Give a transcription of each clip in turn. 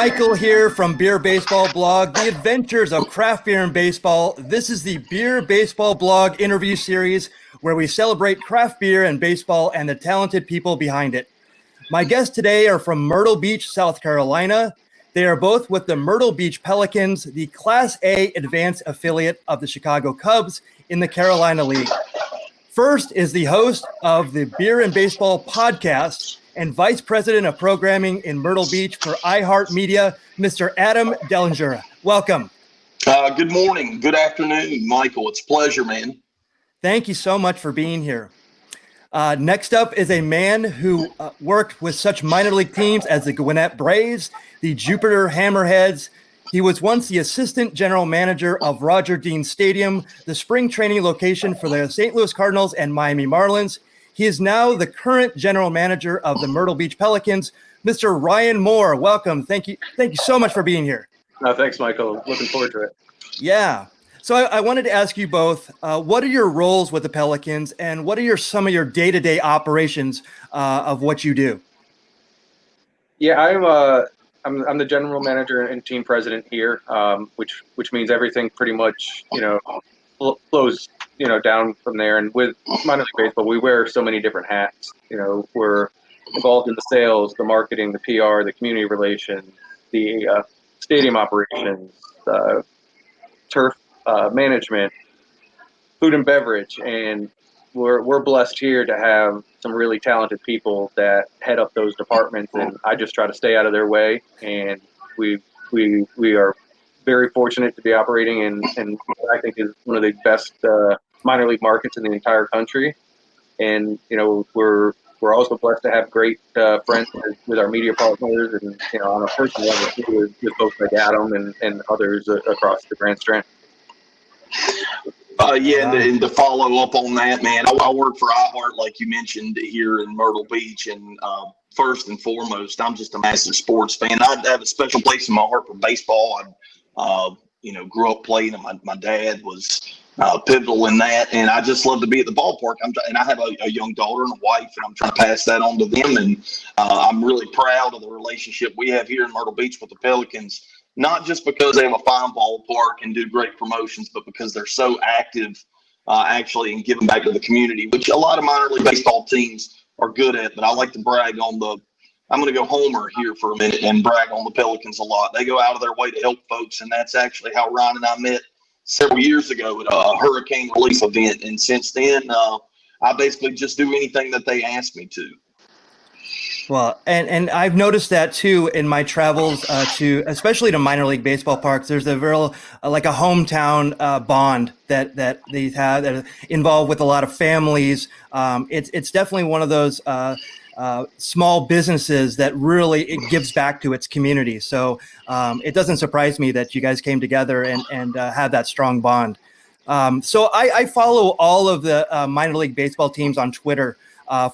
Michael here from Beer Baseball Blog, the adventures of craft beer and baseball. This is the Beer Baseball Blog interview series where we celebrate craft beer and baseball and the talented people behind it. My guests today are from Myrtle Beach, South Carolina. They are both with the Myrtle Beach Pelicans, the Class A advanced affiliate of the Chicago Cubs in the Carolina League. First is the host of the Beer and Baseball podcast and Vice President of Programming in Myrtle Beach for iHeart Media, Mr. Adam Dellinger. Welcome. Good morning. Good afternoon, Michael. It's a pleasure, man. Thank you so much for being here. Next up is a man who worked with such minor league teams as the Gwinnett Braves, the Jupiter Hammerheads. He was once the assistant general manager of Roger Dean Stadium, the spring training location for the St. Louis Cardinals and Miami Marlins. He is now the current general manager of the Myrtle Beach Pelicans, Mr. Ryan Moore. Welcome. Thank you so much for being here. Thanks, Michael. Looking forward to it. Yeah. So I wanted to ask you both, what are your roles with the Pelicans and what are some of your day-to-day operations of what you do? Yeah, I'm the general manager and team president here, which means everything pretty much, flows, down from there. And with minor league baseball, we wear so many different hats. We're involved in the sales, the marketing, the PR, the community relations, the stadium operations, turf management, food and beverage, and we're blessed here to have some really talented people that head up those departments, and I just try to stay out of their way. And we are very fortunate to be operating in what I think is one of the best minor league markets in the entire country. And we're also blessed to have great friends with our media partners, and on a personal level too, with folks like Adam and others across the Grand Strand. And to follow up on that, man, I work for iHeart, like you mentioned, here in Myrtle Beach. And first and foremost, I'm just a massive sports fan. I have a special place in my heart for baseball. I, grew up playing, and my dad was pivotal in that. And I just love to be at the ballpark. And I have a young daughter and a wife, and I'm trying to pass that on to them. And I'm really proud of the relationship we have here in Myrtle Beach with the Pelicans. Not just because they have a fine ballpark and do great promotions, but because they're so active actually in giving back to the community, which a lot of minor league baseball teams are good at. But I like to brag on I'm going to go homer here for a minute and brag on the Pelicans a lot. They go out of their way to help folks, and that's actually how Ryan and I met several years ago at a hurricane relief event. And since then, I basically just do anything that they ask me to. Well, and I've noticed that too in my travels especially to minor league baseball parks. There's a real like a hometown bond that they have that are involved with a lot of families. It's definitely one of those small businesses that really it gives back to its community. So it doesn't surprise me that you guys came together and have that strong bond. So I follow all of the minor league baseball teams on Twitter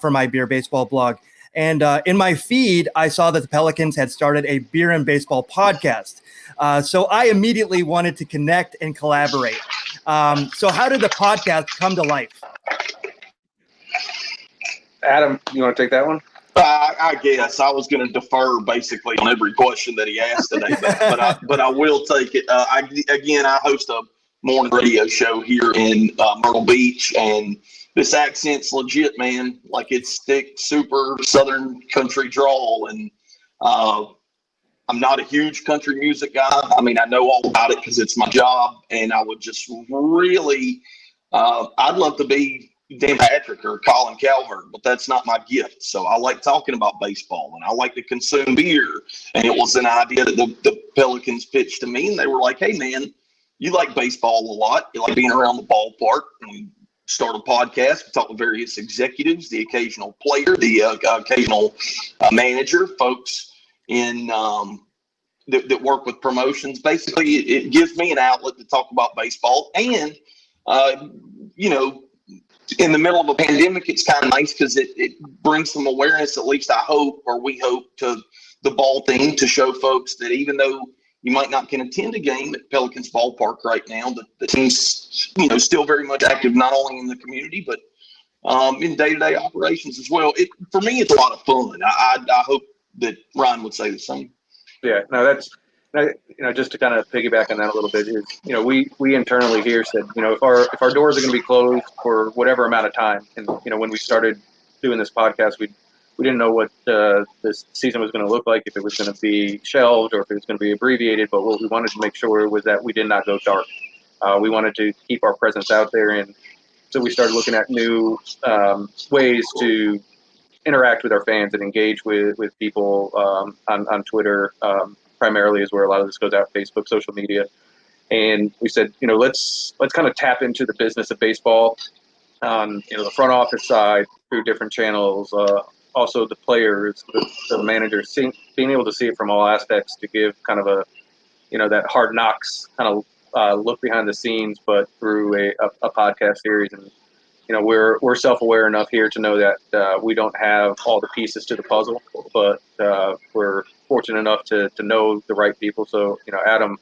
for my Beer Baseball blog. And in my feed, I saw that the Pelicans had started a beer and baseball podcast. So I immediately wanted to connect and collaborate. So how did the podcast come to life? Adam, you want to take that one? I guess I was going to defer basically on every question that he asked today, but I will take it. I host a morning radio show here in Myrtle Beach, and this accent's legit, man. Like it's thick, super Southern country drawl. And I'm not a huge country music guy. I mean, I know all about it because it's my job. And I would just really, I'd love to be Dan Patrick or Colin Cowherd, but that's not my gift. So I like talking about baseball, and I like to consume beer. And it was an idea that the Pelicans pitched to me, and they were like, hey, man, you like baseball a lot. You like being around the ballpark. And we start a podcast. We talk to various executives, the occasional player, the occasional manager, folks in that work with promotions. Basically, it gives me an outlet to talk about baseball. And, in the middle of a pandemic, it's kind of nice because it brings some awareness, at least I hope, or we hope, to the ball team to show folks that even though you might not can attend a game at Pelicans ballpark right now, the team's, still very much active, not only in the community, but in day-to-day operations as well. For me, it's a lot of fun. I hope that Ryan would say the same. Yeah, no, that's, just to kind of piggyback on that a little bit is, we internally here said, if our doors are going to be closed for whatever amount of time, and, when we started doing this podcast, we didn't know what this season was going to look like, if it was going to be shelved or if it was going to be abbreviated, but what we wanted to make sure was that we did not go dark. We wanted to keep our presence out there, and so we started looking at new ways to interact with our fans and engage with people on Twitter. Primarily is where a lot of this goes out, Facebook, social media. And we said, let's kind of tap into the business of baseball on, the front office side through different channels. Also the players, the managers, being able to see it from all aspects to give kind of a, that Hard Knocks kind of look behind the scenes, but through a podcast series. And, we're self-aware enough here to know that we don't have all the pieces to the puzzle, but we're fortunate enough to know the right people. So, Adam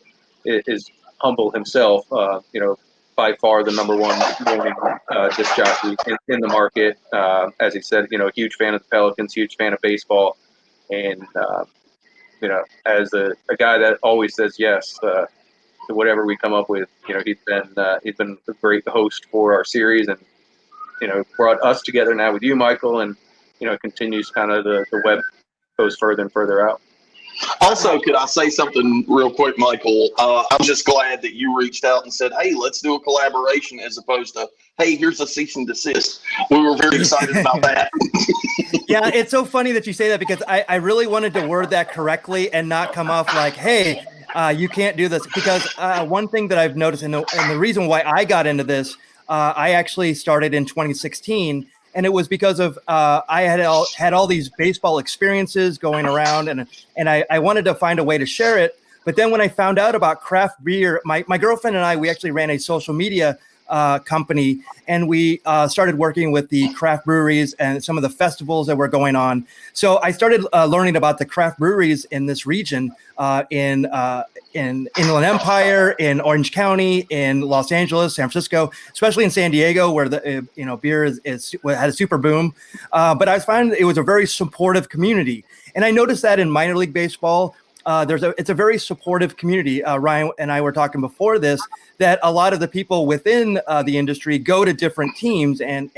is humble himself, by far the number one morning disc jockey in the market. As he said, huge fan of the Pelicans, huge fan of baseball. And, as a guy that always says yes to whatever we come up with, he's been a great host for our series, and, brought us together now with you, Michael, and, continues kind of the web goes further and further out. Also, could I say something real quick, Michael? I'm just glad that you reached out and said, hey, let's do a collaboration, as opposed to, hey, here's a cease and desist. We were very excited about that. Yeah, it's so funny that you say that, because I really wanted to word that correctly and not come off like, hey, you can't do this. Because one thing that I've noticed, and the reason why I got into this, I actually started in 2016, and it was because of I had all these baseball experiences going around, and I wanted to find a way to share it. But then when I found out about craft beer, my girlfriend and I, we actually ran a social media company, and we started working with the craft breweries and some of the festivals that were going on. So I started learning about the craft breweries in this region, in Inland Empire, in Orange County, in Los Angeles, San Francisco, especially in San Diego, where the beer had a super boom. But I found it was a very supportive community, and I noticed that in minor league baseball. It's a very supportive community. Ryan and I were talking before this, that a lot of the people within the industry go to different teams, and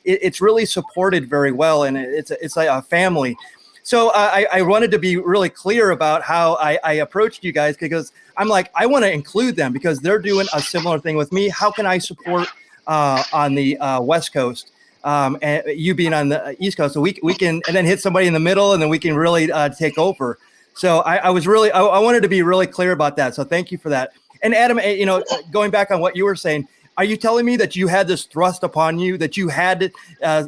it's really supported very well, and it's like a family. So I wanted to be really clear about how I approached you guys, because I'm like, I want to include them because they're doing a similar thing with me. How can I support on the West Coast? And you being on the East Coast, so we can, and then hit somebody in the middle, and then we can really take over. So I wanted to be really clear about that. So thank you for that. And Adam, going back on what you were saying, are you telling me that you had this thrust upon you, that you had,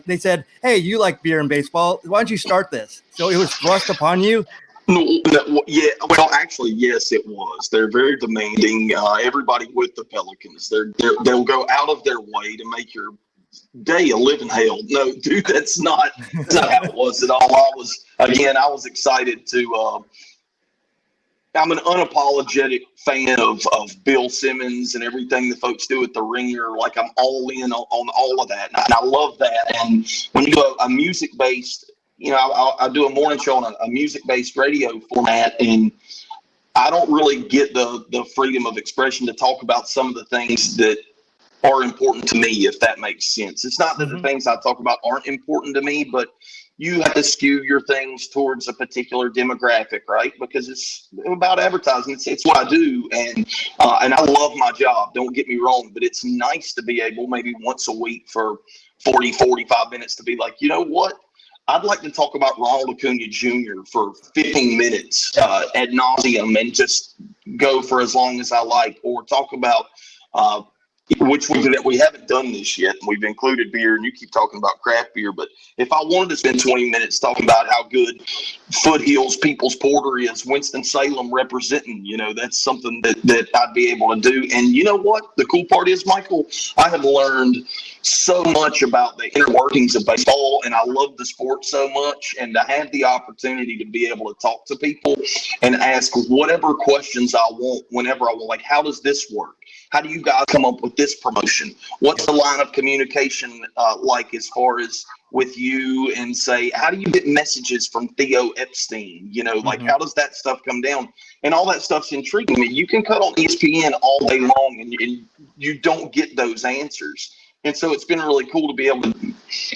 they said, hey, you like beer and baseball, why don't you start this? So it was thrust upon you? No, yeah, well, actually, yes, it was. They're very demanding. Everybody with the Pelicans, they'll go out of their way to make your day a living hell. No, dude, that's not how it was at all. I was excited to. I'm an unapologetic fan of Bill Simmons and everything the folks do at the Ringer. Like, I'm all in on all of that, and I love that. And when you do a music-based, I do a morning show on a music-based radio format, and I don't really get the freedom of expression to talk about some of the things that are important to me, if that makes sense. It's not that the things I talk about aren't important to me, but you have to skew your things towards a particular demographic, right? Because it's about advertising. It's what I do, and I love my job. Don't get me wrong, but it's nice to be able, maybe once a week for 40, 45 minutes, to be like, you know what? I'd like to talk about Ronald Acuna Jr. for 15 minutes ad nauseum, and just go for as long as I like, or talk about which we haven't done this yet. We've included beer, and you keep talking about craft beer, but if I wanted to spend 20 minutes talking about how good Foothills People's Porter is, Winston-Salem representing, that's something that I'd be able to do. And you know what? The cool part is, Michael, I have learned so much about the inner workings of baseball, and I love the sport so much. And to have the opportunity to be able to talk to people and ask whatever questions I want, whenever I want, like, how does this work? How do you guys come up with this promotion? What's the line of communication like as far as with you, and say, how do you get messages from Theo Epstein? You know, like, how does that stuff come down? And all that stuff's intriguing me. You can cut on ESPN all day long, and you don't get those answers. And so it's been really cool to be able to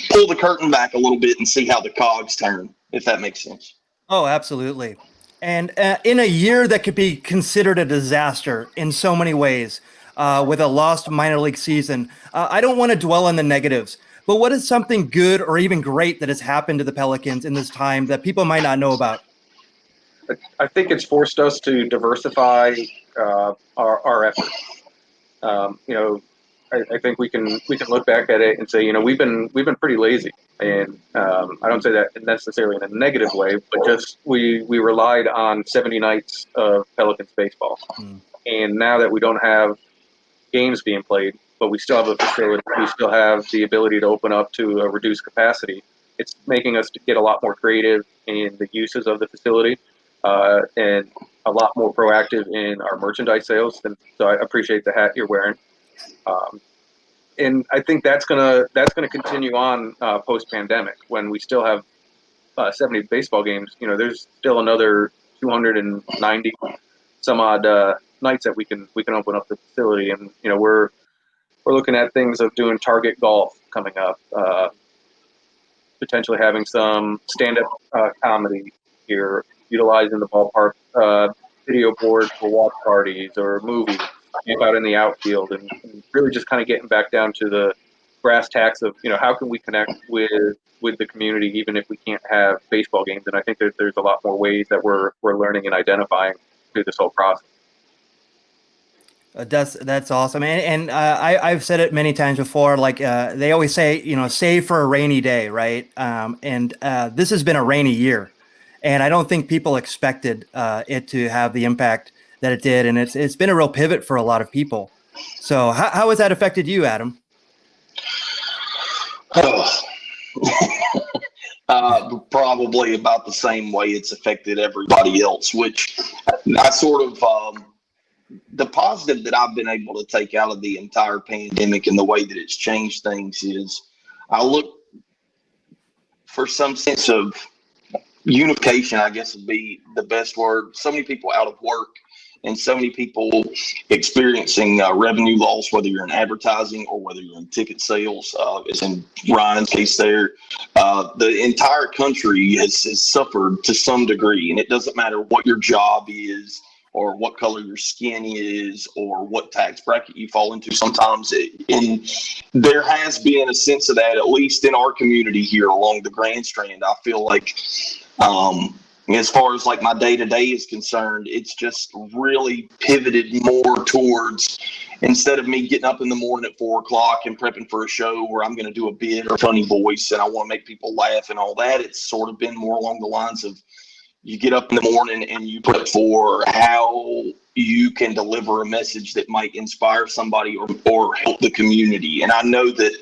pull the curtain back a little bit and see how the cogs turn, if that makes sense. Oh, absolutely. And in a year that could be considered a disaster in so many ways, with a lost minor league season, I don't want to dwell on the negatives, but what is something good or even great that has happened to the Pelicans in this time that people might not know about? I think it's forced us to diversify our efforts. I think we can look back at it and say, we've been pretty lazy, and I don't say that necessarily in a negative way, but just we relied on 70 nights of Pelicans baseball, and now that we don't have games being played, but we still have a facility, we still have the ability to open up to a reduced capacity. It's making us get a lot more creative in the uses of the facility, and a lot more proactive in our merchandise sales. And so I appreciate the hat you're wearing. And I think that's gonna continue on post pandemic, when we still have 70 baseball games. There's still another 290 some odd nights that we can open up the facility, and we're looking at things of doing target golf coming up, potentially having some stand-up comedy here, utilizing the ballpark video board for watch parties or movies, out in the outfield, and really just kind of getting back down to the brass tacks of how can we connect with the community even if we can't have baseball games. And I think there's a lot more ways that we're learning and identifying through this whole process. That's awesome, and I've said it many times before. Like they always say, save for a rainy day, right? And this has been a rainy year, and I don't think people expected it to have the impact that it did, and it's been a real pivot for a lot of people. So how has that affected you, Adam? Probably about the same way it's affected everybody else, which I sort of the positive that I've been able to take out of the entire pandemic and the way that it's changed things is I look for some sense of unification, I guess would be the best word. So many people out of work and so many people experiencing revenue loss, whether you're in advertising or whether you're in ticket sales, as in Ryan's case there. The entire country has suffered to some degree, and it doesn't matter what your job is or what color your skin is or what tax bracket you fall into. Sometimes there has been a sense of that, at least in our community here along the Grand Strand. I feel like as far as like my day-to-day is concerned, it's just really pivoted more towards, instead of me getting up in the morning at 4:00 and prepping for a show where I'm going to do a bit or funny voice and I want to make people laugh and all that, it's sort of been more along the lines of you get up in the morning and you prep for how you can deliver a message that might inspire somebody or help the community. And I know that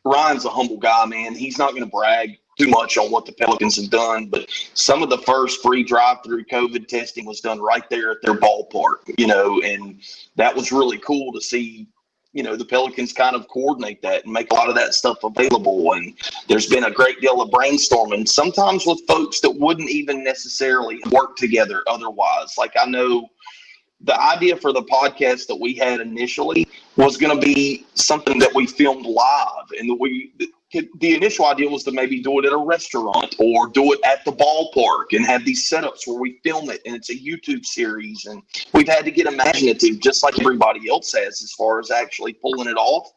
Ryan's a humble guy, man. He's not going to brag too much on what the Pelicans have done, but some of the first free drive-through COVID testing was done right there at their ballpark, and that was really cool to see, the Pelicans kind of coordinate that and make a lot of that stuff available. And there's been a great deal of brainstorming, sometimes with folks that wouldn't even necessarily work together otherwise. Like, I know the idea for the podcast that we had initially was going to be something that we filmed live, and the initial idea was to maybe do it at a restaurant or do it at the ballpark and have these setups where we film it and it's a YouTube series. And we've had to get imaginative, just like everybody else has, as far as actually pulling it off.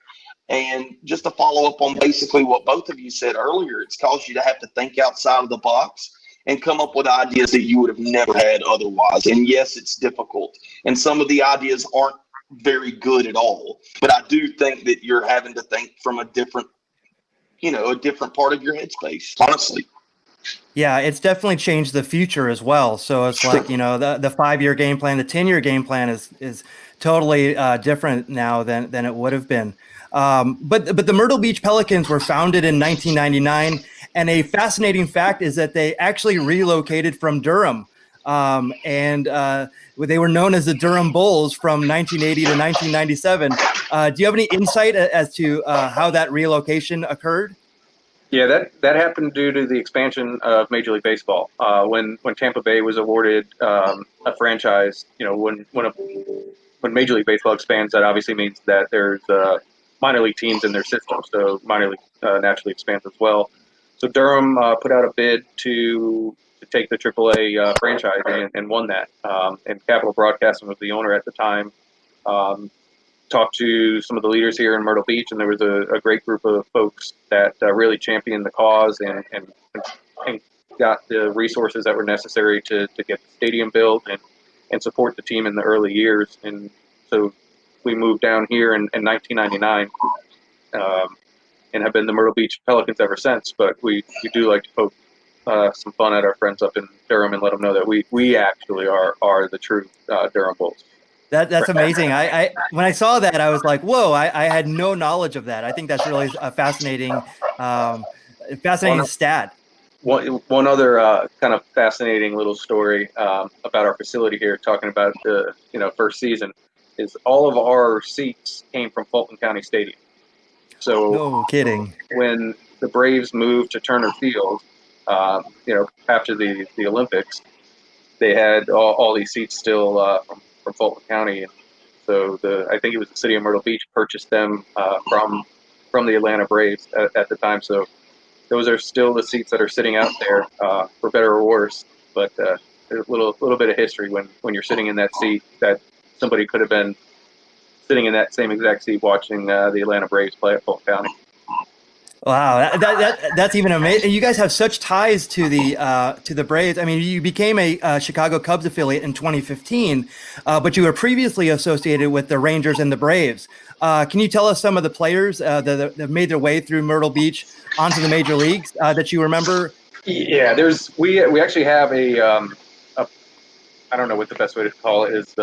And just to follow up on basically what both of you said earlier, it's caused you to have to think outside of the box and come up with ideas that you would have never had otherwise. And yes, it's difficult. And some of the ideas aren't very good at all. But I do think that you're having to think from a different part of your headspace, honestly. Yeah, it's definitely changed the future as well. So it's like, the 5-year game plan, the 10-year game plan is totally different now than it would have been. But the Myrtle Beach Pelicans were founded in 1999, and a fascinating fact is that they actually relocated from Durham, and they were known as the Durham Bulls from 1980 to 1997. Do you have any insight as to how that relocation occurred? Yeah, that happened due to the expansion of Major League Baseball. When Tampa Bay was awarded a franchise, when Major League Baseball expands, that obviously means that there's minor league teams in their system. So minor league naturally expands as well. So Durham put out a bid to take the AAA franchise and won that. And Capital Broadcasting was the owner at the time. Talked to some of the leaders here in Myrtle Beach, and there was a great group of folks that really championed the cause and got the resources that were necessary to get the stadium built and support the team in the early years. And so we moved down here in 1999 and have been the Myrtle Beach Pelicans ever since. But we do like to poke some fun at our friends up in Durham and let them know that we actually are the true Durham Bulls. That's amazing. I when I saw that, I was like, whoa, I had no knowledge of that. I think that's really a fascinating stat. One other kind of fascinating little story about our facility here, talking about the first season, is all of our seats came from Fulton County Stadium. So no kidding. When the Braves moved to Turner Field, after the Olympics, they had all these seats still from Fulton County, and so I think it was the city of Myrtle Beach purchased them from the Atlanta Braves at the time. So those are still the seats that are sitting out there for better or worse. But there's a little bit of history when you're sitting in that seat that somebody could have been sitting in that same exact seat watching the Atlanta Braves play at Fulton County. Wow, that's even amazing. You guys have such ties to the Braves. I mean, you became a Chicago Cubs affiliate in 2015, but you were previously associated with the Rangers and the Braves. Can you tell us some of the players that made their way through Myrtle Beach onto the major leagues that you remember? Yeah, we actually have a I don't know what the best way to call it is,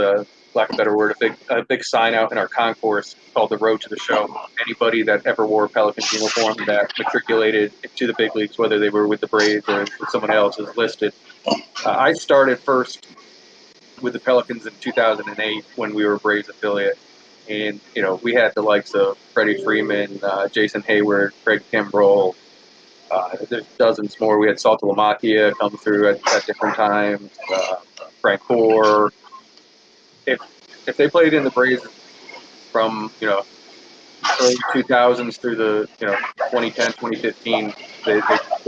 lack of a better word, a big sign out in our concourse called the Road to the Show. Anybody that ever wore a Pelicans uniform that matriculated to the big leagues, whether they were with the Braves or someone else, is listed. I started first with the Pelicans in 2008 when we were a Braves affiliate. And, we had the likes of Freddie Freeman, Jason Hayward, Craig Kimbrell. There's dozens more. We had Salta Lamacchia come through at different times. Frank Hoare. If they played in the Braves from early 2000s through the 2010 2015, they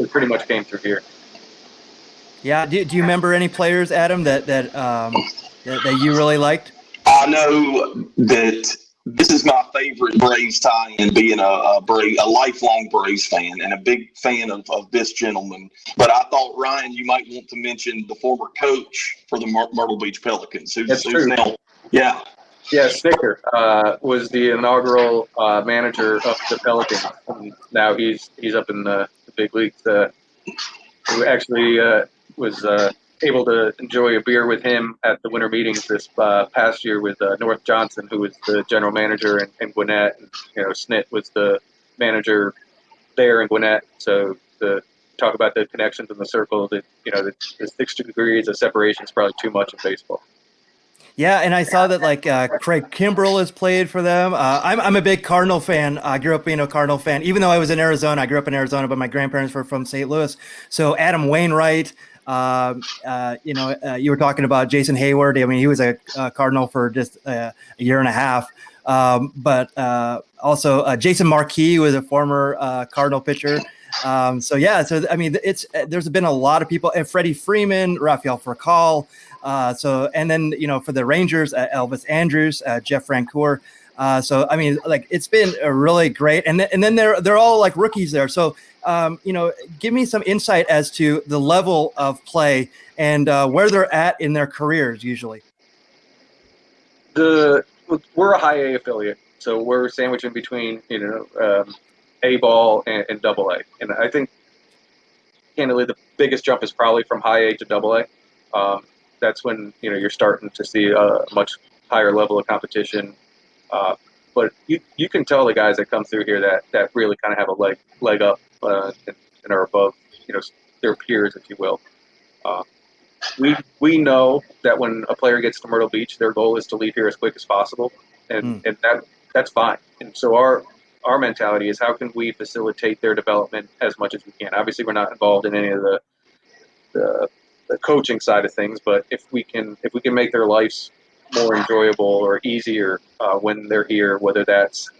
pretty much came through here. Yeah. Do you remember any players, Adam, that you really liked? I know that this is my favorite Braves tie-in, being a lifelong Braves fan and a big fan of this gentleman. But I thought, Ryan, you might want to mention the former coach for the Myrtle Beach Pelicans. That's true. Now, yeah. Yeah, Snicker was the inaugural manager of the Pelicans. And now he's up in the big leagues. Who actually was able to enjoy a beer with him at the winter meetings this past year with North Johnson, who was the general manager in Gwinnett. And, Snit was the manager there in Gwinnett. So to talk about the connections in the circle, the 6 degrees of separation is probably too much in baseball. Yeah, and I saw that Craig Kimbrell has played for them. I'm a big Cardinal fan. I grew up being a Cardinal fan, even though I was in Arizona. I grew up in Arizona, but my grandparents were from St. Louis. So Adam Wainwright, you were talking about Jason Hayward. I mean, he was a Cardinal for just a year and a half. But also Jason Marquis was a former Cardinal pitcher. So I mean, there's been a lot of people. Freddie Freeman, Rafael Furcal. And then, for the Rangers, Elvis Andrews, Jeff Francoeur. So, I mean, it's been a really great. And then they're all like rookies there. So, give me some insight as to the level of play and where they're at in their careers usually. We're a high A affiliate. So we're sandwiched in between, A ball and double A. And I think, candidly, the biggest jump is probably from high A to double A. That's when you're starting to see a much higher level of competition. but you can tell the guys that come through here that really kind of have a leg up and are above, their peers, if you will. We know that when a player gets to Myrtle Beach, their goal is to leave here as quick as possible, and that's fine. And so our mentality is, how can we facilitate their development as much as we can? Obviously, we're not involved in any of the coaching side of things, but if we can make their lives more enjoyable or easier when they're here, whether that's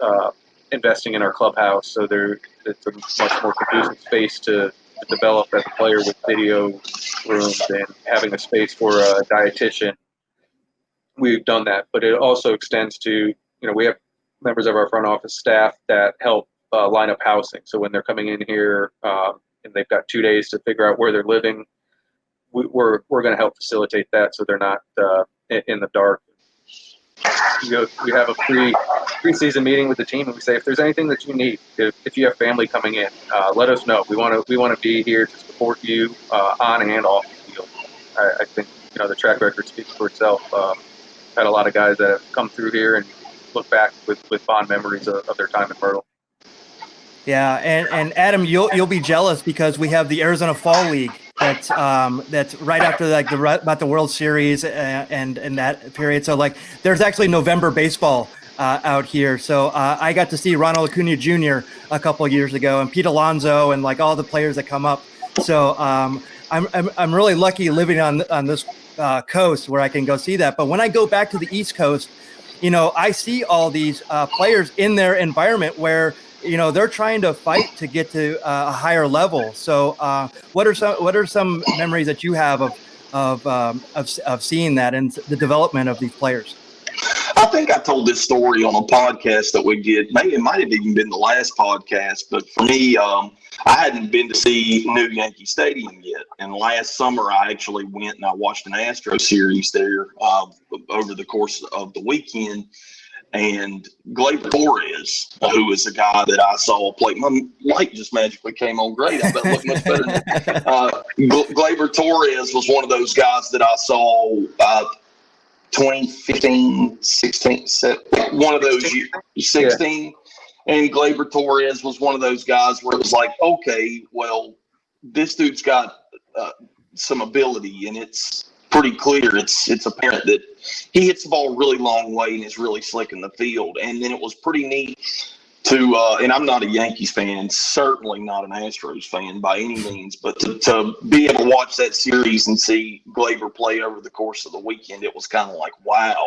investing in our clubhouse, so it's a much more conducive space to develop as a player with video rooms and having a space for a dietitian. We've done that, but it also extends to, we have members of our front office staff that help line up housing. So when they're coming in here and they've got 2 days to figure out where they're living, we're going to help facilitate that so they're not in the dark. We have a pre-season meeting with the team, and we say, if there's anything that you need, if you have family coming in, let us know. We want to be here to support you on and off the field. I think the track record speaks for itself. Had a lot of guys that have come through here and look back with fond memories of their time in Myrtle. Yeah, and Adam, you'll be jealous because we have the Arizona Fall League that's right after about the World Series and that period. So there's actually November baseball out here. So I got to see Ronald Acuna Jr. a couple of years ago, and Pete Alonso, and all the players that come up. So I'm really lucky living on this coast where I can go see that. But when I go back to the East Coast, I see all these players in their environment where they're trying to fight to get to a higher level. So what are some memories that you have of seeing that and the development of these players? I think I told this story on a podcast that we did. Maybe it might have even been the last podcast, but for me, I hadn't been to see New Yankee Stadium yet. And last summer, I actually went and I watched an Astro series there over the course of the weekend. And Gleyber Torres, who is a guy that I saw play, my light just magically came on great. I bet it looked much better than Gleyber Torres was one of those guys that I saw 2015, 16, one of those years, 16. Yeah. And Gleyber Torres was one of those guys where it was like, okay, well, this dude's got some ability, and it's pretty clear. It's apparent that he hits the ball a really long way and is really slick in the field. And then it was pretty neat to, and I'm not a Yankees fan, certainly not an Astros fan by any means, but to be able to watch that series and see Gleyber play over the course of the weekend, it was kind of like, wow,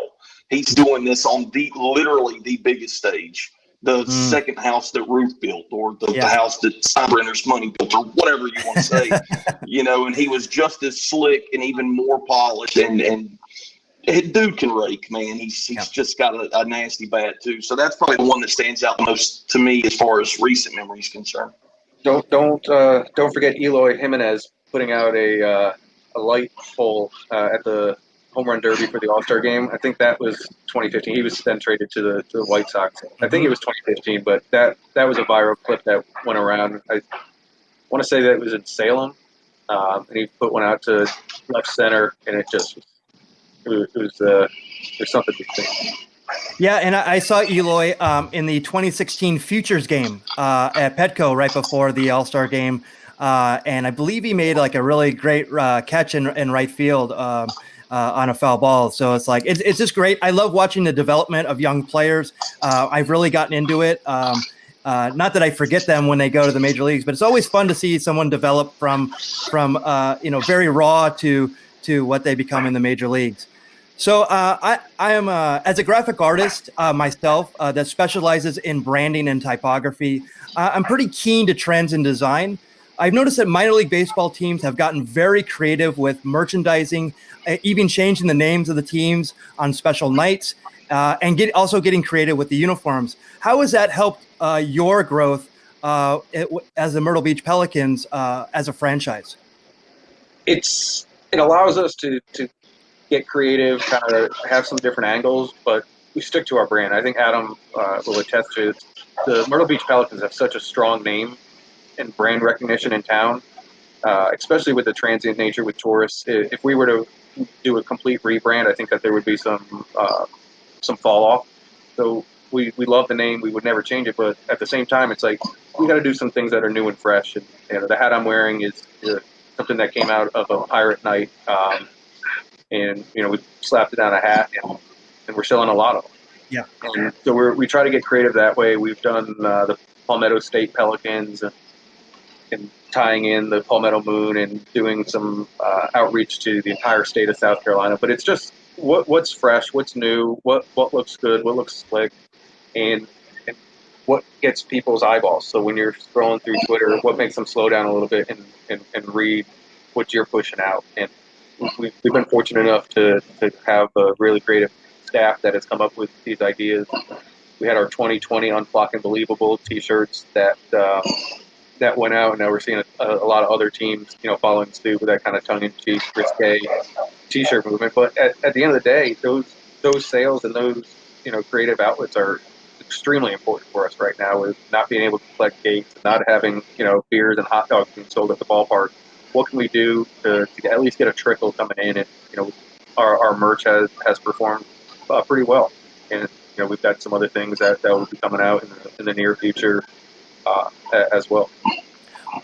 he's doing this on literally the biggest stage. The second house that Ruth built, or the house that Steinbrenner's money built, or whatever you want to say, and he was just as slick and even more polished, and dude can rake, man. He's just got a nasty bat too. So that's probably the one that stands out most to me as far as recent memories concerned. Don't forget Eloy Jimenez putting out a light pole at the Home Run Derby for the All-Star game. I think that was 2015. He was then traded to the White Sox. I think it was 2015, but that was a viral clip that went around. I want to say that it was in Salem, and he put one out to left center, and it was there's something to think. Yeah, and I saw Eloy in the 2016 Futures game at Petco right before the All-Star game, and I believe he made a really great catch in right field on a foul ball. So it's just great. I love watching the development of young players. I've really gotten into it. Not that I forget them when they go to the major leagues, but it's always fun to see someone develop from very raw to what they become in the major leagues. So I am as a graphic artist myself that specializes in branding and typography. I'm pretty keen to trends in design. I've noticed that minor league baseball teams have gotten very creative with merchandising, even changing the names of the teams on special nights, and also getting creative with the uniforms. How has that helped your growth as the Myrtle Beach Pelicans as a franchise? It allows us to get creative, kind of have some different angles, but we stick to our brand. I think Adam will attest to it. The Myrtle Beach Pelicans have such a strong name and brand recognition in town, especially with the transient nature with tourists. If we were to do a complete rebrand, I think that there would be some fall off. So we love the name. We would never change it. But at the same time, it's like we got to do some things that are new and fresh. And the hat I'm wearing is something that came out of a pirate night. And we slapped it on a hat, and we're selling a lot of them. Yeah. And so we try to get creative that way. We've done the Palmetto State Pelicans and tying in the Palmetto Moon and doing some outreach to the entire state of South Carolina. But it's just what's fresh, what's new, what looks good, what looks slick, and what gets people's eyeballs. So when you're scrolling through Twitter, what makes them slow down a little bit and read what you're pushing out. And we've been fortunate enough to have a really creative staff that has come up with these ideas. We had our 2020 Unflocking Believable T-shirts that went out, and now we're seeing a lot of other teams, following suit with that kind of tongue-in-cheek, risque T-shirt movement. But at the end of the day, those sales and those creative outlets are extremely important for us right now. With not being able to collect gates, not having beers and hot dogs being sold at the ballpark. What can we do to at least get a trickle coming in? And our merch has performed pretty well, and we've got some other things that will be coming out in the near future as well.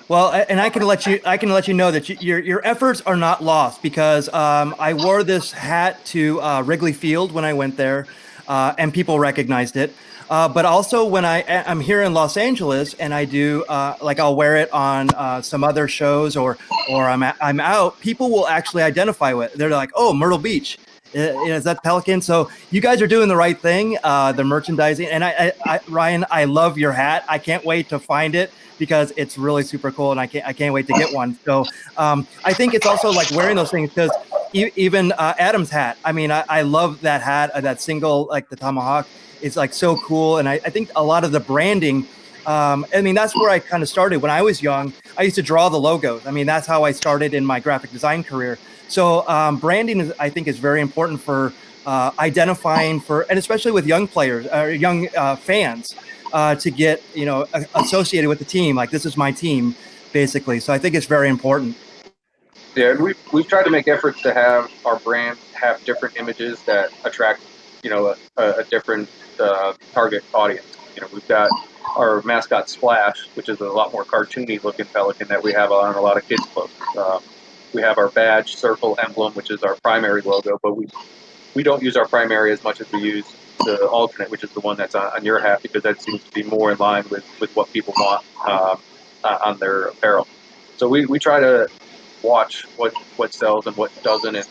Well, and I can let you know that your efforts are not lost, because I wore this hat to Wrigley Field when I went there, and people recognized it. But also when I'm here in Los Angeles and I do I'll wear it on some other shows or I'm out, people will actually identify with it. They're like, oh, Myrtle Beach. Is that Pelican? So you guys are doing the right thing, the merchandising. And I Ryan, I love your hat. I can't wait to find it because it's really super cool, and I can't wait to get one. So I think it's also like wearing those things, because even Adam's hat. I mean, I love that hat, that single, like the tomahawk. It's like so cool, and I think a lot of the branding. I mean, that's where I kind of started when I was young. I used to draw the logos. I mean, that's how I started in my graphic design career. So branding I think is very important for identifying and especially with young players or young fans to get associated with the team. Like, this is my team, basically. So I think it's very important. Yeah, and we've tried to make efforts to have our brand have different images that attract a different target audience. We've got our mascot Splash, which is a lot more cartoony looking pelican that we have on a lot of kids' clothes. We have our badge circle emblem, which is our primary logo, but we don't use our primary as much as we use the alternate, which is the one that's on your hat, because that seems to be more in line with what people want on their apparel. So we try to watch what sells and what doesn't, and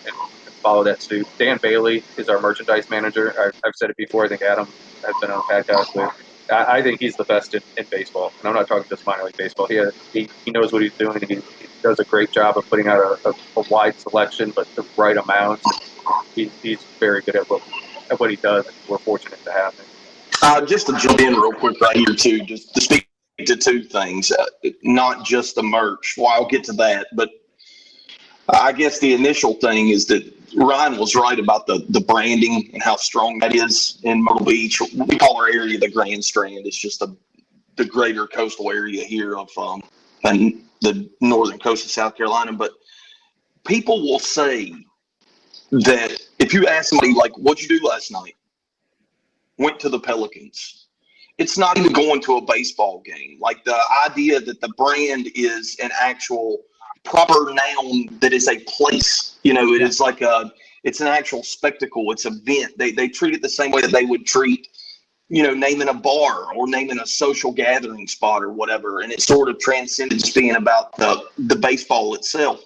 follow that suit. Dan Bailey is our merchandise manager. I've said it before. I think Adam has been on the podcast with. I think he's the best in baseball, and I'm not talking just minor league baseball. He knows what he's doing. He does a great job of putting out a wide selection, but the right amount. He's very good at what he does, and we're fortunate to have him. Just to jump in real quick right here too, just to speak to two things, not just the merch. Well, I'll get to that, but I guess the initial thing is that Ryan was right about the branding and how strong that is in Myrtle Beach. We call our area the Grand Strand. It's just the greater coastal area here of and the northern coast of South Carolina. But people will say that if you ask somebody, like, what'd you do last night? Went to the Pelicans. It's not even going to a baseball game. Like, the idea that the brand is an actual proper noun that is a place, it is like it's an actual spectacle. It's an event. They treat it the same way that they would treat, naming a bar or naming a social gathering spot or whatever. And it sort of transcended just being about the baseball itself.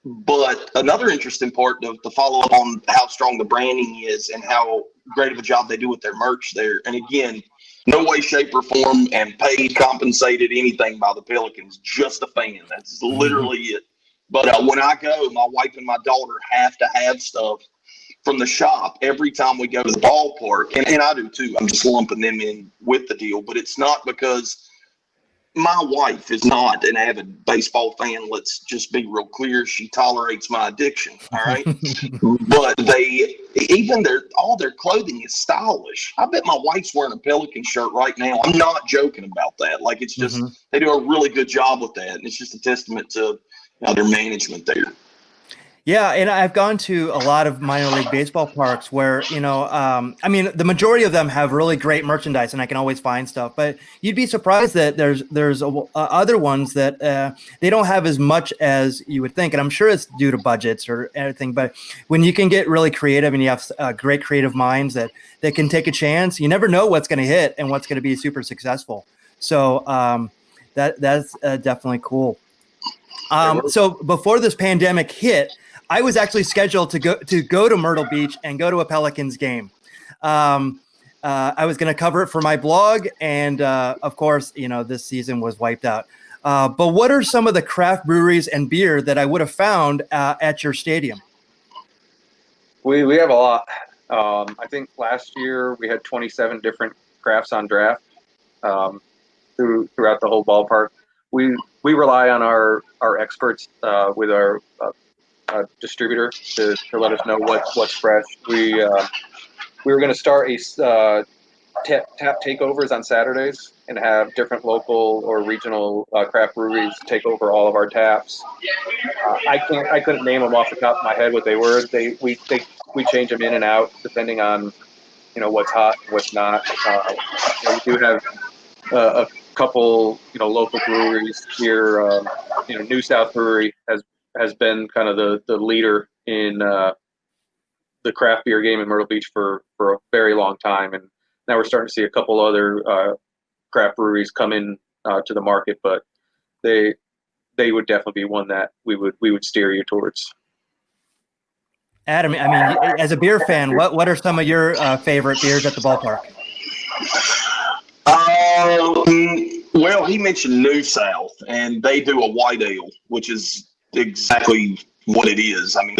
But another interesting part to follow up on how strong the branding is and how great of a job they do with their merch there. And again, no way, shape, or form and paid, compensated, anything by the Pelicans. Just a fan. That's literally it. But when I go, my wife and my daughter have to have stuff from the shop every time we go to the ballpark. And I do too. I'm just lumping them in with the deal. But it's not because my wife is not an avid baseball fan. Let's just be real clear. She tolerates my addiction. All right. But all their clothing is stylish. I bet my wife's wearing a Pelican shirt right now. I'm not joking about that. Like, it's just, they do a really good job with that. And it's just a testament to their management there. Yeah, and I've gone to a lot of minor league baseball parks where, I mean, the majority of them have really great merchandise, and I can always find stuff. But you'd be surprised that there's other ones that they don't have as much as you would think, and I'm sure it's due to budgets or anything. But when you can get really creative and you have great creative minds that can take a chance, you never know what's going to hit and what's going to be super successful. So that's definitely cool. So before this pandemic hit, I was actually scheduled to go to Myrtle Beach and go to a Pelicans game. I was going to cover it for my blog, and of course, this season was wiped out. But what are some of the craft breweries and beer that I would have found at your stadium? We have a lot. I think last year we had 27 different crafts on draft throughout the whole ballpark. We rely on our experts with our distributor to let us know what's fresh. We were going to start a tap takeovers on Saturdays and have different local or regional craft breweries take over all of our taps. I couldn't name them off the top of my head what they were. We change them in and out depending on what's hot, what's not. We do have a couple local breweries here. New South Brewery has been kind of the leader in the craft beer game in Myrtle Beach for a very long time, and now we're starting to see a couple other craft breweries come in to the market, but they would definitely be one that we would steer you towards. Adam, I mean, as a beer fan, what are some of your favorite beers at the ballpark? Well, he mentioned New South, and they do a white ale, which is exactly what it is. I mean,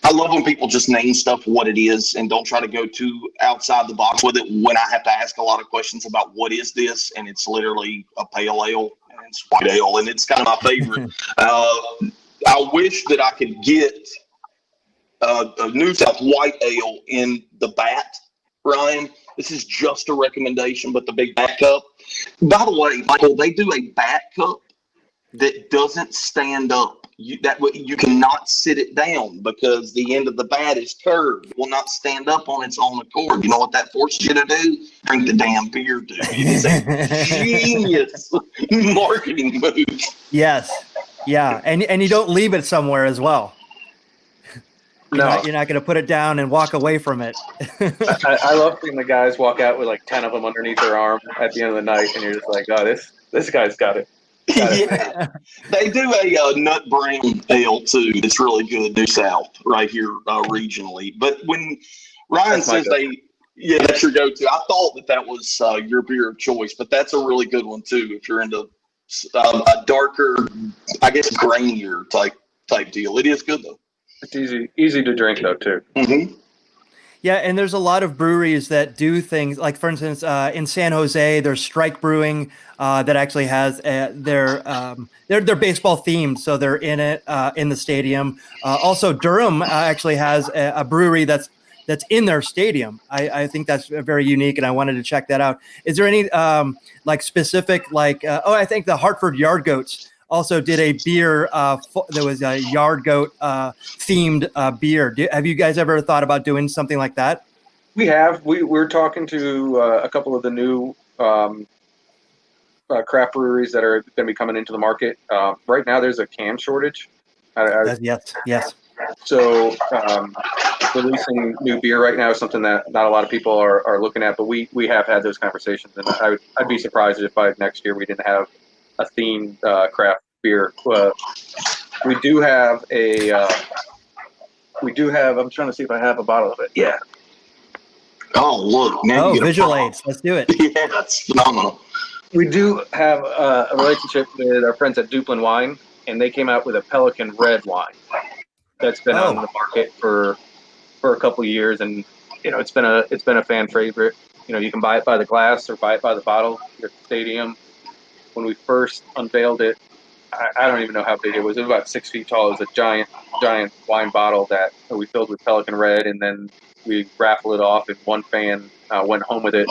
I love when people just name stuff what it is and don't try to go too outside the box with it when I have to ask a lot of questions about what is this, and it's literally a pale ale, and it's white ale, and it's kind of my favorite. I wish that I could get a New South white ale in the bat, Ryan. This is just a recommendation, but the big bat cup. By the way, Michael, they do a bat cup that doesn't stand up. You cannot sit it down because the end of the bat is curved. It will not stand up on its own accord. You know what that forces you to do? Drink the damn beer, dude. It is a genius marketing move. Yes. Yeah. And you don't leave it somewhere as well. You're not going to put it down and walk away from it. I love seeing the guys walk out with like 10 of them underneath their arm at the end of the night, and you're just like, oh, this guy's got it. Yeah. They do a nut brown ale too. It's really good. New South right here regionally. But when Ryan says that's your go-to. I thought that was your beer of choice, but that's a really good one too. If you're into a darker, I guess grainier type deal, it is good though. It's easy to drink though too. Mm-hmm. Yeah, and there's a lot of breweries that do things like, for instance, in San Jose, there's Strike Brewing that actually has their baseball themed, so they're in it in the stadium. Also, Durham actually has a brewery that's in their stadium. I think that's very unique, and I wanted to check that out. Is there any specific I think the Hartford Yard Goats also did a beer there was a Yard Goat themed beer. Have you guys ever thought about doing something like that? We have. We're talking to a couple of the new craft breweries that are going to be coming into the market. Right now, there's a can shortage. Yes. So releasing new beer right now is something that not a lot of people are looking at, but we have had those conversations, and I'd be surprised if by next year we didn't have a themed craft beer. We do have I'm trying to see if I have a bottle of it. Yeah. Oh, look. Now visual aids. Let's do it. Yeah, that's phenomenal. We do have a relationship with our friends at Duplin Wine, and they came out with a Pelican red wine that's been on the market for a couple of years, and it's been a fan favorite. You can buy it by the glass or buy it by the bottle here at the stadium. When we first unveiled it, I don't even know how big it was. It was about 6 feet tall. It was a giant wine bottle that we filled with Pelican Red, and then we raffled it off, and one fan went home with it.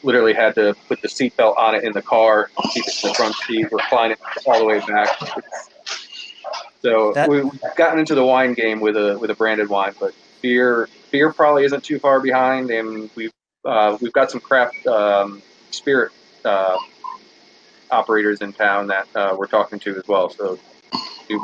Literally had to put the seatbelt on it in the car, keep it in the front seat, recline it all the way back. So we've gotten into the wine game with a branded wine, but beer probably isn't too far behind, and we've got some craft spirit operators in town that we're talking to as well. So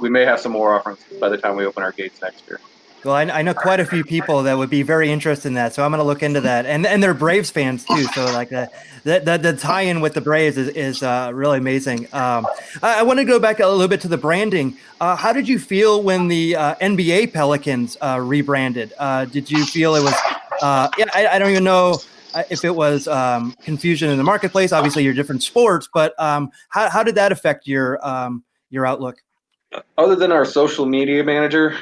we may have some more offerings by the time we open our gates next year. Well, I know quite a few people that would be very interested in that, so I'm going to look into that. And they're Braves fans too, so like the tie-in with the Braves is really amazing. I want to go back a little bit to the branding. How did you feel when the NBA Pelicans rebranded? Did you feel it was? I don't even know if it was confusion in the marketplace. Obviously, you're different sports, but how did that affect your outlook? Other than our social media manager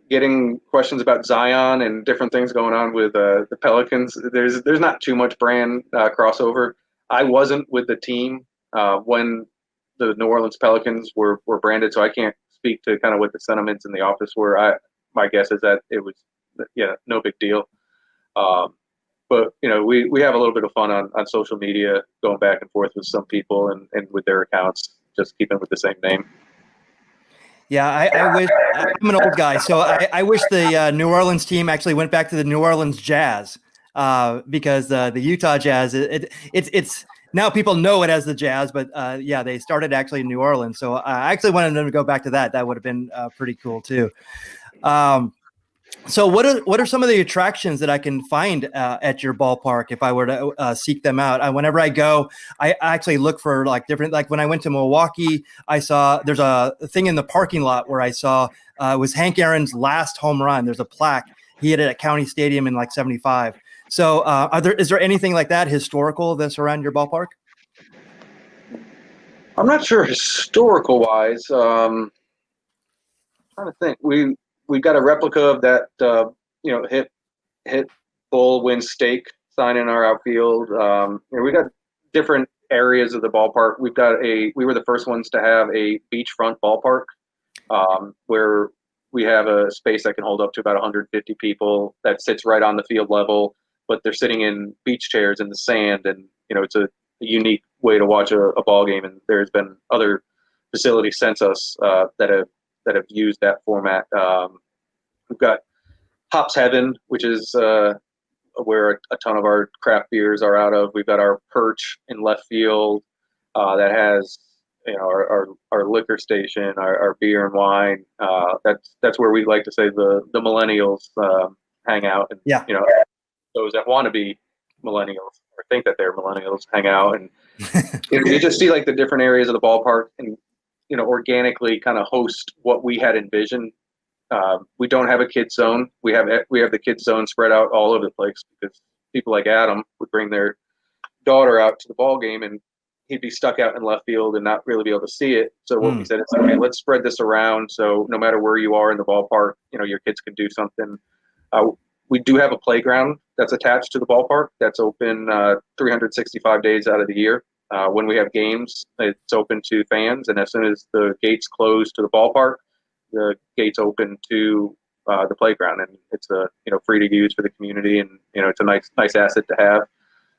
getting questions about Zion and different things going on with the Pelicans, there's not too much brand crossover. I wasn't with the team when the New Orleans Pelicans were branded, so I can't speak to kind of what the sentiments in the office were. My guess is that it was no big deal. But we have a little bit of fun on social media, going back and forth with some people and with their accounts, just keeping with the same name. Yeah, I wish I'm an old guy, so I wish the New Orleans team actually went back to the New Orleans Jazz because the Utah Jazz it's now people know it as the Jazz, but they started actually in New Orleans, so I actually wanted them to go back to that. That would have been pretty cool too. So what are some of the attractions that I can find at your ballpark if I were to seek them out? Whenever I go, I actually look for like different, like when I went to Milwaukee, I saw there's a thing in the parking lot where I saw it was Hank Aaron's last home run. There's a plaque. He hit it at County Stadium in like 75. So is there anything like that historical that's around your ballpark? I'm not sure historical wise. Trying to think. We've got a replica of that, hit bull win stake sign in our outfield. We got different areas of the ballpark. We were the first ones to have a beachfront ballpark, where we have a space that can hold up to about 150 people that sits right on the field level, but they're sitting in beach chairs in the sand, and it's a unique way to watch a ball game. And there's been other facilities since us that have used that format. We've got Hops Heaven, which is where a ton of our craft beers are out of. We've got our perch in left field that has our liquor station, our beer and wine. That's where we like to say the millennials hang out, and those that want to be millennials or think that they're millennials hang out, and you just see like the different areas of the ballpark, and organically kind of host what we had envisioned. We don't have a kids zone. We have the kids zone spread out all over the place because people like Adam would bring their daughter out to the ball game and he'd be stuck out in left field and not really be able to see it. So what we said is, okay, let's spread this around. So no matter where you are in the ballpark, your kids can do something. We do have a playground that's attached to the ballpark that's open 365 days out of the year. When we have games, it's open to fans, and as soon as the gates close to the ballpark, the gates open to the playground, and it's free to use for the community, and it's a nice asset to have.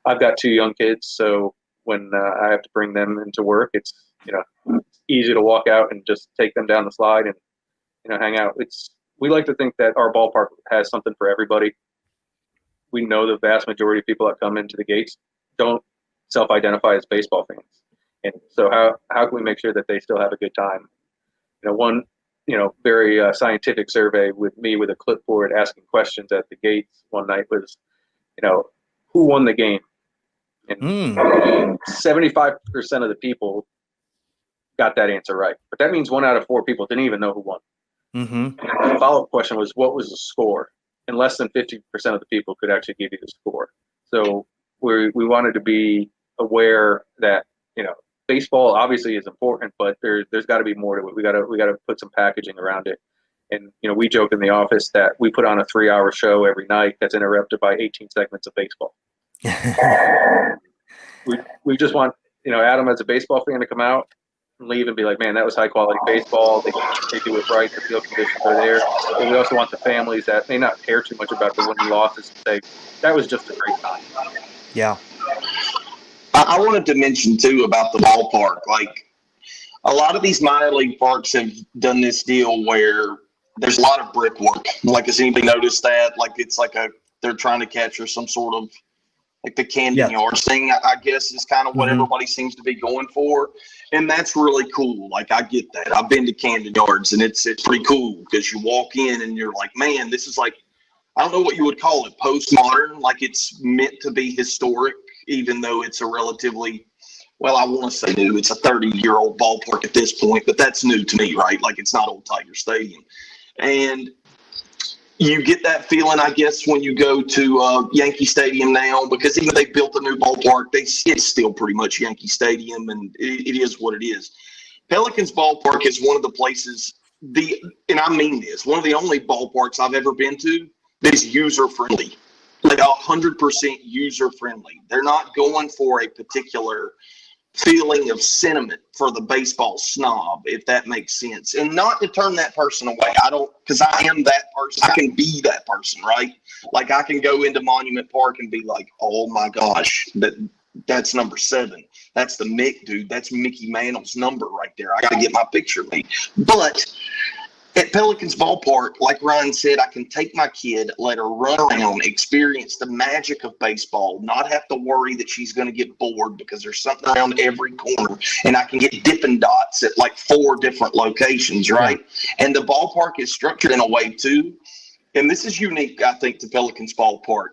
I've got 2 young kids, so when I have to bring them into work, it's easy to walk out and just take them down the slide and hang out. We like to think that our ballpark has something for everybody. We know the vast majority of people that come into the gates don't self-identify as baseball fans, and so how can we make sure that they still have a good time? One very scientific survey with me with a clipboard asking questions at the gates one night was, who won the game? And 75% of the people got that answer right, but that means 1 out of 4 people didn't even know who won. And the follow-up question was, what was the score? And less than 50% of the people could actually give you the score. So we wanted to be aware that baseball obviously is important, but there's got to be more to it. We got to put some packaging around it. And we joke in the office that we put on a 3-hour show every night that's interrupted by 18 segments of baseball. we just want Adam as a baseball fan to come out and leave and be like, man, that was high quality baseball. They do it right. The field conditions are there. But we also want the families that may not care too much about the winning losses to say that was just a great time. Yeah. I wanted to mention too about the ballpark. Like a lot of these minor league parks have done this deal where there's a lot of brickwork. Like, has anybody noticed that? Like, it's like they're trying to capture some sort of like the Camden Yards thing, I guess, is kind of what everybody seems to be going for. And that's really cool. Like, I get that. I've been to Camden Yards, and it's pretty cool because you walk in and you're like, man, this is like, I don't know what you would call it, postmodern. Like, it's meant to be historic, even though it's a relatively, well, I want to say new. It's a 30-year-old ballpark at this point, but that's new to me, right? Like, it's not Old Tiger Stadium. And you get that feeling, I guess, when you go to Yankee Stadium now, because even they built a new ballpark, it's still pretty much Yankee Stadium, and it is what it is. Pelicans ballpark is one of the places, and I mean this, one of the only ballparks I've ever been to that is user-friendly, like 100% user-friendly. They're not going for a particular feeling of sentiment for the baseball snob, if that makes sense. And not to turn that person away. Because I am that person. I can be that person, right? Like, I can go into Monument Park and be like, oh my gosh, that's number 7. That's the Mick dude. That's Mickey Mantle's number right there. I got to get my picture made. But at Pelicans ballpark, like Ryan said, I can take my kid, let her run around, experience the magic of baseball, not have to worry that she's going to get bored because there's something around every corner, and I can get Dippin' Dots at like 4 different locations, right? And the ballpark is structured in a way too, and this is unique, I think, to Pelicans ballpark.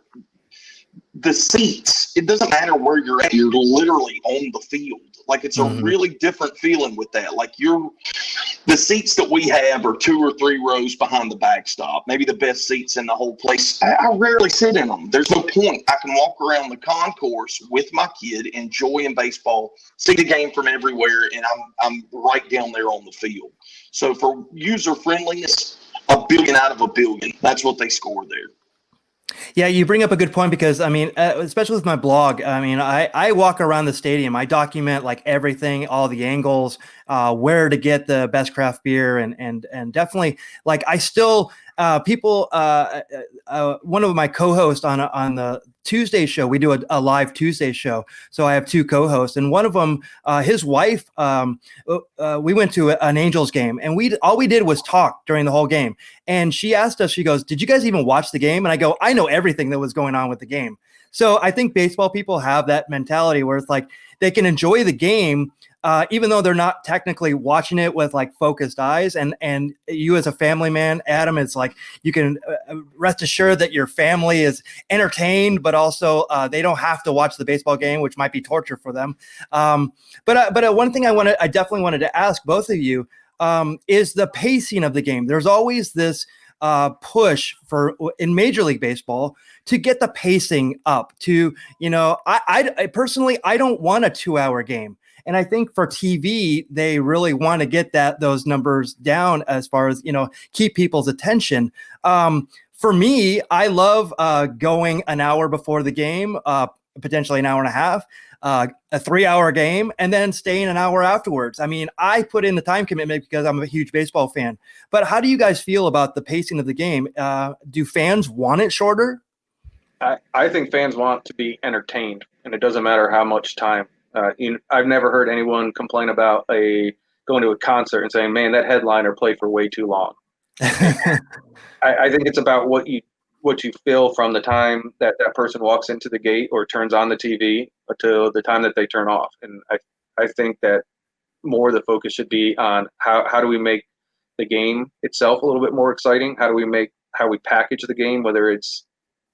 The seats, it doesn't matter where you're at, you're literally on the field. Like, it's a really different feeling with that. Like, the seats that we have are 2 or 3 rows behind the backstop, maybe the best seats in the whole place. I rarely sit in them. There's no point. I can walk around the concourse with my kid, enjoying baseball, see the game from everywhere, and I'm right down there on the field. So for user friendliness, 1 billion out of 1 billion. That's what they scored there. Yeah, you bring up a good point because, I mean, especially with my blog, I mean, I walk around the stadium. I document like everything, all the angles, where to get the best craft beer, and definitely like I still people. One of my co-hosts on the Tuesday show, we do a live Tuesday show. So I have 2 co-hosts, and one of them, his wife, we went to an Angels game, and all we did was talk during the whole game. And she asked us, she goes, "Did you guys even watch the game?" And I go, "I know everything that was going on with the game." So I think baseball people have that mentality where it's like they can enjoy the game, even though they're not technically watching it with like focused eyes. And you as a family man, Adam, it's like you can rest assured that your family is entertained, but also they don't have to watch the baseball game, which might be torture for them. But one thing I definitely wanted to ask both of you is the pacing of the game. There's always this push in Major League Baseball to get the pacing up to, I personally, I don't want a 2-hour game. And I think for TV, they really want to get those numbers down as far as, keep people's attention. For me, I love going an hour before the game, potentially an hour and a half, a 3-hour game, and then staying an hour afterwards. I mean, I put in the time commitment because I'm a huge baseball fan. But how do you guys feel about the pacing of the game? Do fans want it shorter? I think fans want to be entertained, and it doesn't matter how much time. I've never heard anyone complain about going to a concert and saying, "Man, that headliner played for way too long." I think it's about what you feel from the time that person walks into the gate or turns on the TV until the time that they turn off. And I think that more the focus should be on how do we make the game itself a little bit more exciting? How we package the game, whether it's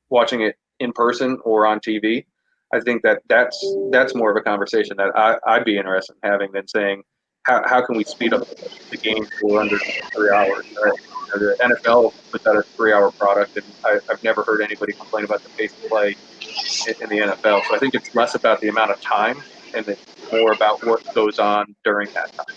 watching it in person or on TV. I think that's more of a conversation that I'd be interested in having than saying how can we speed up the game to under 3 hours. Right? The NFL puts out a 3-hour product, and I've never heard anybody complain about the pace of play in the NFL. So I think it's less about the amount of time and then more about what goes on during that time.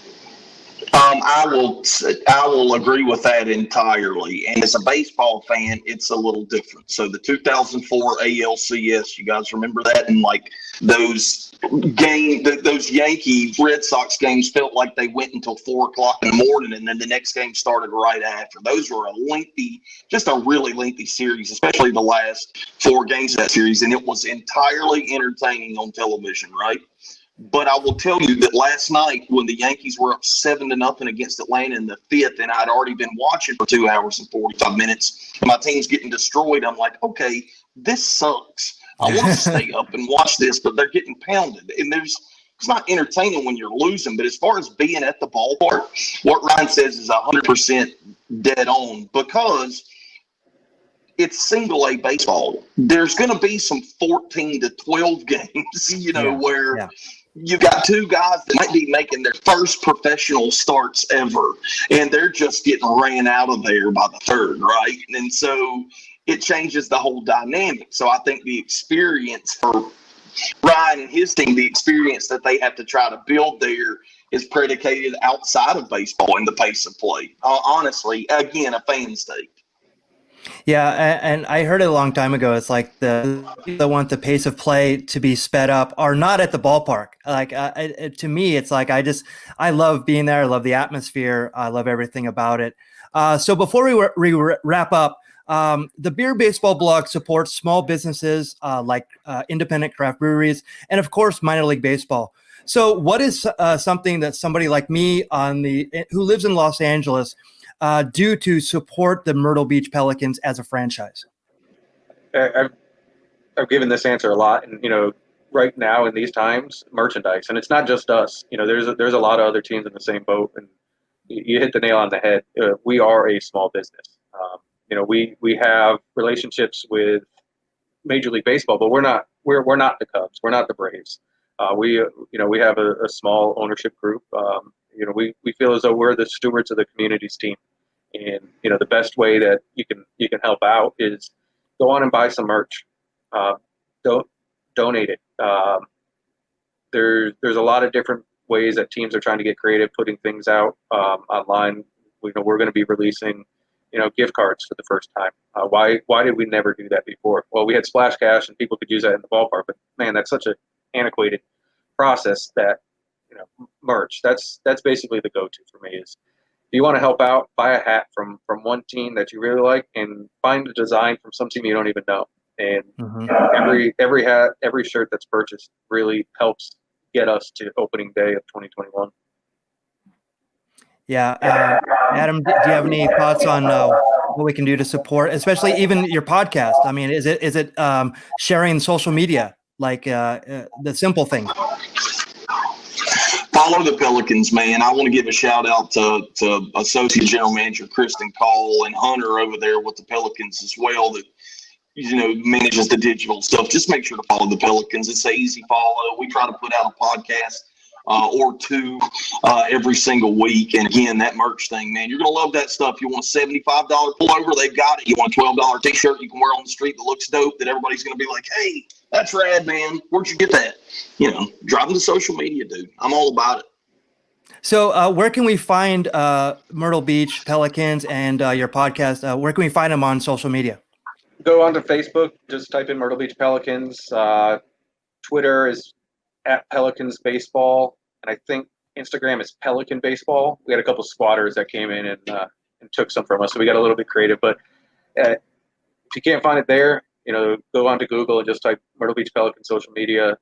I will agree with that entirely. And as a baseball fan, it's a little different. So the 2004 ALCS, you guys remember that? And like those Yankee Red Sox games felt like they went until 4:00 in the morning, and then the next game started right after. Those were just a really lengthy series, especially the last 4 games of that series. And it was entirely entertaining on television, right? But I will tell you that last night when the Yankees were up 7-0 against Atlanta in the fifth, and I'd already been watching for 2 hours and 45 minutes, and my team's getting destroyed, I'm like, okay, this sucks. I want to stay up and watch this, but they're getting pounded. And it's not entertaining when you're losing, but as far as being at the ballpark, what Ryan says is 100% dead on, because it's single A baseball. There's going to be some 14 to 12 games, where you've got two guys that might be making their first professional starts ever, and they're just getting ran out of there by the third, right? And so it changes the whole dynamic. So I think the experience for Ryan and his team, the experience that they have to try to build there is predicated outside of baseball and the pace of play. Honestly, again, a fan's take. Yeah, and I heard it a long time ago. It's like the people that want the pace of play to be sped up are not at the ballpark. Like to me, it's like I love being there. I love the atmosphere. I love everything about it. So before we wrap up, the Beer Baseball blog supports small businesses like independent craft breweries and, of course, minor league baseball. So what is something that somebody like me who lives in Los Angeles do to support the Myrtle Beach Pelicans as a franchise? I've given this answer a lot, and right now in these times, merchandise, and it's not just us. There's a lot of other teams in the same boat, and you hit the nail on the head. We are a small business. We have relationships with Major League Baseball, but we're not the Cubs. We're not the Braves. We have a small ownership group. We feel as though we're the stewards of the community's team. And, the best way that you can help out is go on and buy some merch. Donate it. There's a lot of different ways that teams are trying to get creative, putting things out online. We're going to be releasing, gift cards for the first time. Why did we never do that before? Well, we had Splash Cash and people could use that in the ballpark, but man, that's such an antiquated process that, merch, that's basically the go-to for me. Is if you want to help out, buy a hat from one team that you really like, and find a design from some team you don't even know. And every hat, every shirt that's purchased really helps get us to opening day of 2021. Yeah. Adam, do you have any thoughts on what we can do to support, especially even your podcast? I mean, is it sharing social media, like the simple things? Follow the Pelicans, man. I want to give a shout out to Associate General Manager Kristen Call and Hunter over there with the Pelicans as well, that manages the digital stuff. Just make sure to follow the Pelicans. It's an easy follow. We try to put out a podcast or two every single week. And again, that merch thing, man, you're going to love that stuff. You want a $75 pullover, they've got it. You want a $12 t-shirt you can wear on the street that looks dope, that everybody's going to be like, hey, that's rad, man. Where'd you get that? Drive them to social media, dude. I'm all about it. So where can we find Myrtle Beach Pelicans and your podcast? Where can we find them on social media? Go onto Facebook. Just type in Myrtle Beach Pelicans. Twitter is @Pelicans Baseball, and I think Instagram is Pelican Baseball. We had a couple squatters that came in and took some from us, so we got a little bit creative. But if you can't find it there, go onto Google and just type Myrtle Beach Pelican social media.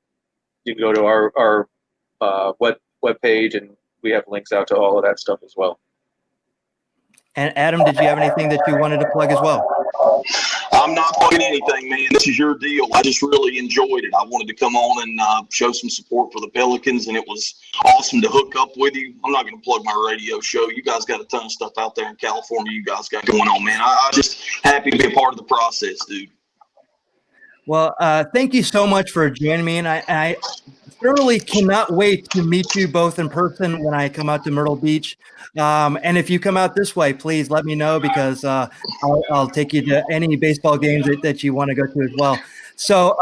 You can go to our web page, and we have links out to all of that stuff as well. And Adam, did you have anything that you wanted to plug as well? I'm not plugging anything, man. This is your deal. I just really enjoyed it. I wanted to come on and show some support for the Pelicans, and it was awesome to hook up with you. I'm not going to plug my radio show. You guys got a ton of stuff out there in California you guys got going on, man. I'm just happy to be a part of the process, dude. Well, thank you so much for joining me, and I thoroughly cannot wait to meet you both in person when I come out to Myrtle Beach. And if you come out this way, please let me know, because I'll take you to any baseball games that you want to go to as well. So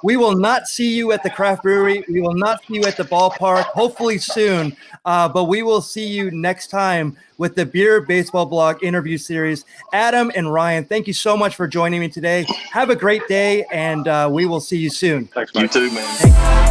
we will not see you at the craft brewery. We will not see you at the ballpark, hopefully soon. But we will see you next time with the Beer Baseball Blog interview series. Adam and Ryan, thank you so much for joining me today. Have a great day, and we will see you soon. Thanks, Mike. You too, man.